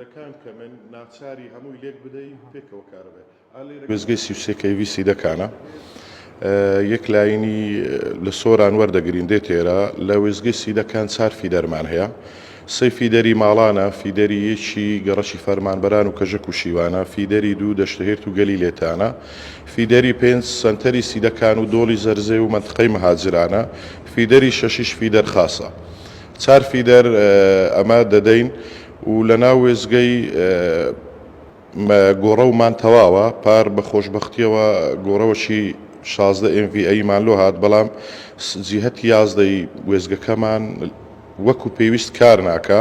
فیدەرەکان کە من ناچاری هەمووی لێک بدەی پێکەوە کارەبێ وێزگەی 33 کەیوی سیدەکانە یەک لاینی لە سۆران وەردەگرین دێت تێرە لە وێزگەی سیدەکان 4 فیدەرمان هەیە سەی فیدەری ماڵانە فیدەری یەکی گەڕەشی فەرمانبەران و کەژەک و شیوانە فیدەری 2 دەشتەهێرت و گەلی لێتانە فیدەری 5 سەنتەری سیدەکان و دۆڵی زەرزێ و مەنتقەی مەهاجرانە فیدەری 6 فیدەر خاسە 4 فیدەر ئەمە دەدەین و لە ناو وێزگەی گۆڕە ومان تەواوە پار بە خۆشبەختیەوە گۆڕەوەشی 16 MVA مان لۆ هات بەڵام جیهەتی یازدەی وێزگەکەمان وەکو پێویست کار ناکە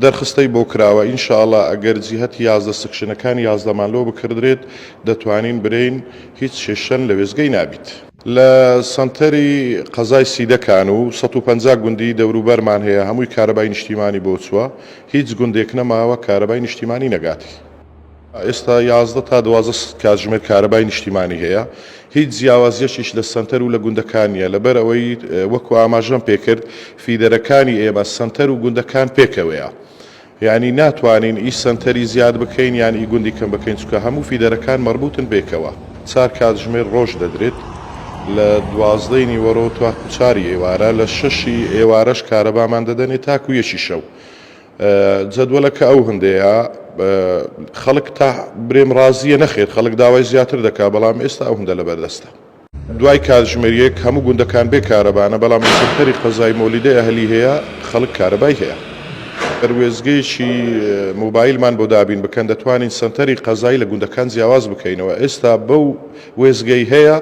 دەرخستەی بۆ کراوە ئینشاءڵڵا ئەگەر جیهەتی یازدە سکشنەکانی یازدەمان لۆ بکردرێت دەتوانین برین هیچ شێشەن لە وێزگەی نابیت. لە سنتەری قەزای سیدەکان و 150 گوندی دەوروبەرمان هەیە هەمووی کارەبای نیشتیمانی بۆ چووە هیچ گوندێک نەماوە کارەبای نیشتیمانی نەگاتی. ئێستا 11 تا 12 کاتژمێر کارەبای نیشتیمانی هەیە هیچ جیاوازیەشیش لە سنتەر و لە گوندەکانیە لەبەر ئەوەی وەکو ئاماژەم پێکرد فیدەرەکانی ئێمە سنتەر و گوندەکان پێکەوەیە یعنی ناتوانین ئی سنتەری زیاد بکەین یان ئی گوندی کەم بکەین چکە هەموو فیدەرەکان مەربوطن بێکەوە 4 کاتژمێر ڕۆژ دەدرێت لە 12 نیوەڕۆ تا 4 ئێوارە لە 6 ئێوارەش کارەبامان دەدەنێت تاکو یەکی شەو جەدوەلەکە ئەو هەندەیە خەڵک تا برێم ڕازیە نەخێت خەڵک داوای زیاتر دەکا بەڵام ئێستا ئەو هەندە لەبەردەستە دوای کاتژمێریەک هەموو گوندەکان بێ کارەبانە بەڵام سەنتەری قەزای مۆلیدەی ئەهلی هەیە خەڵک کارەبای هەیە وێزگەیەکی موبایلمان بۆ دابین بکەن دەتوانین سەنتەری قەزای لە گوندەکان جیاواز بکەینەوە ئێستا بەو وێزگەی هەیە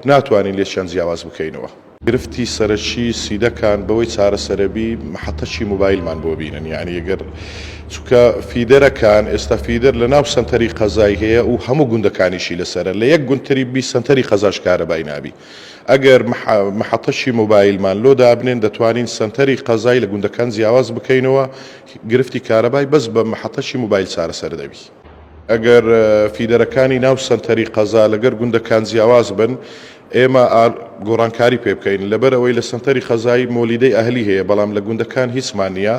ناتوانین لێشیان جیاواز بکەینەوە گرفتی سەرەکی سیدەکان بەوەی چارەسەرەبی محەتەشی موبایلمان بۆ بینن یعنی ئەگەر چونکە فیدەرەکان ئێستا فیدەر لە ناو سەنتەری قەزای هەیە و هەموو گوندەکانیشی لەسەرە لە یەک گوندتری بی سەنتەری قەزاش کارەبای نابی ئەگەر محەتەشی موبایلمان لۆ دابنێن دەتوانین سەنتەری قەزای لە گوندەکان جیاواز بکەینەوە گرفتی کارەبای بەس بە محەتەشی موبایل چارەسەر دەبی ئەگەر فیدەرەکانی ناو سەنتەری قەزا لەگەر گوندەکان جیاواز بن ئێمە گۆڕانکاری پێ بکەین لەبەر ئەوەی لە سەنتەری قەزای مۆلیدەی ئەهلی هەیە بەڵام لە گوندەکان هیچمان نییە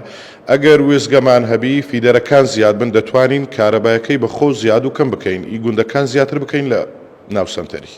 ئەگەر وێزگەمان هەبی فیدەرەکان زیاد بن دەتوانین کارەبایەکەی بە خۆ زیاد و کەم بکەین ئی گوندەکان زیاتر بکەین لە ناو سەنتەری